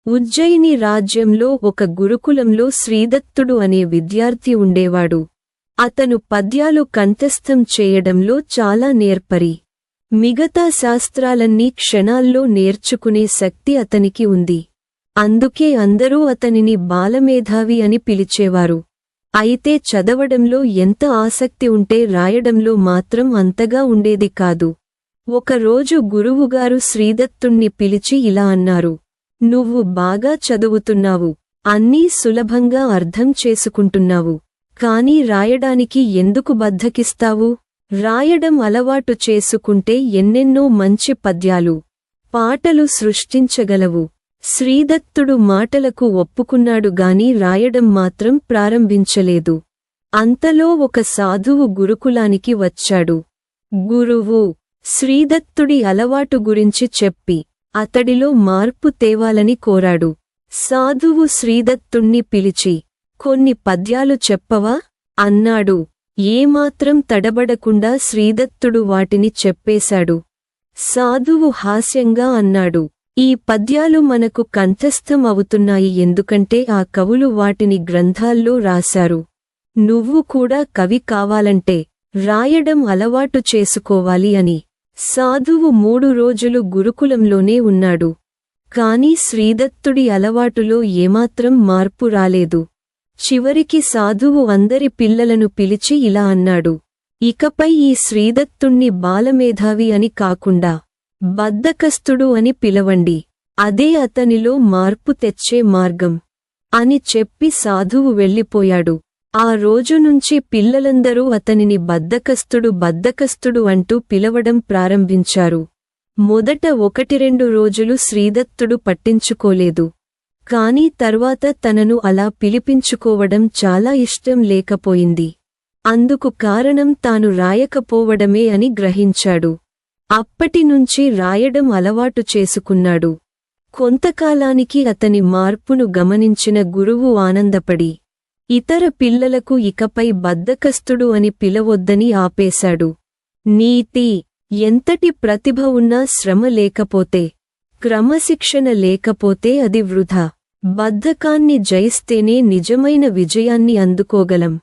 ఉజ్జయిని రాజ్యంలో ఒక గురుకులంలో శ్రీదత్తుడు అనే విద్యార్థి ఉండేవాడు. అతను పద్యాలు కంఠస్థం చేయడంలో చాలా నేర్పరి. మిగతా శాస్త్రాలన్నీ క్షణాల్లో నేర్చుకునే శక్తి అతనికి ఉంది. అందుకే అందరూ అతనిని బాలమేధావి అని పిలిచేవారు. అయితే చదవడంలో ఎంత ఆసక్తి ఉంటే రాయడంలో మాత్రం అంతగా ఉండేది కాదు. ఒకరోజు గురువుగారు శ్రీదత్తుణ్ణి పిలిచి ఇలా అన్నారు, "నువ్వు బాగా చదువుతున్నావు, అన్నీ సులభంగా అర్థం చేసుకుంటున్నావు. కానీ రాయడానికి ఎందుకు బద్ధకిస్తావు? రాయడం అలవాటు చేసుకుంటే ఎన్నెన్నో మంచి పద్యాలు, పాటలు సృష్టించగలవు." శ్రీదత్తుడు మాటలకు ఒప్పుకున్నాడు గాని రాయడం మాత్రం ప్రారంభించలేదు. అంతలో ఒక సాధువు గురుకులానికి వచ్చాడు. గురువు శ్రీదత్తుడి అలవాటు గురించి చెప్పి అతడిలో మార్పు తేవాలని కోరాడు. సాధువు శ్రీదత్తుణ్ణి పిలిచి, "కొన్ని పద్యాలు చెప్పవా?" అన్నాడు. ఏమాత్రం తడబడకుండా శ్రీదత్తుడు వాటిని చెప్పేశాడు. సాధువు హాస్యంగా అన్నాడు, "ఈ పద్యాలు మనకు కంఠస్థం అవుతున్నాయి ఎందుకంటే ఆ కవులు వాటిని గ్రంథాల్లో రాశారు. నువ్వు కూడా కవి కావాలంటే రాయడం అలవాటు చేసుకోవాలి" అని. సాధువు 3 రోజులు గురుకులంలోనే ఉన్నాడు. కాని శ్రీదత్తుడి అలవాటులో ఏమాత్రం మార్పు రాలేదు. చివరికి సాధువు అందరి పిల్లలను పిలిచి ఇలా అన్నాడు, "ఇకపై ఈ శ్రీదత్తుణ్ణి బాలమేధావి అని కాకుండా బద్ధకస్తుడు అని పిలవండి. అదే అతనిలో మార్పు తెచ్చే మార్గం" అని చెప్పి సాధువు వెళ్ళిపోయాడు. ఆ రోజు నుంచి పిల్లలందరూ అతనిని బద్ధకస్తుడు అంటూ పిలవడం ప్రారంభించారు. మొదట 1-2 రోజులు శ్రీదత్తుడు పట్టించుకోలేదు. కాని తర్వాత తనను అలా పిలిపించుకోవడం చాలా ఇష్టం లేకపోయింది. అందుకు కారణం తాను రాయకపోవడమే అని గ్రహించాడు. అప్పటినుంచి రాయడం అలవాటు చేసుకున్నాడు. కొంతకాలానికి అతని మార్పును గమనించిన గురువు ఆనందపడి ఇతర పిల్లలకు ఇకపై బద్ధకస్తుడు అని పిలవొద్దని ఆపేశాడు. నీతి: ఎంతటి ప్రతిభ ఉన్నా శ్రమ లేకపోతే, క్రమశిక్షణ లేకపోతే అది వృధా. బద్ధకాన్ని జయిస్తేనే నిజమైన విజయాన్ని అందుకోగలం.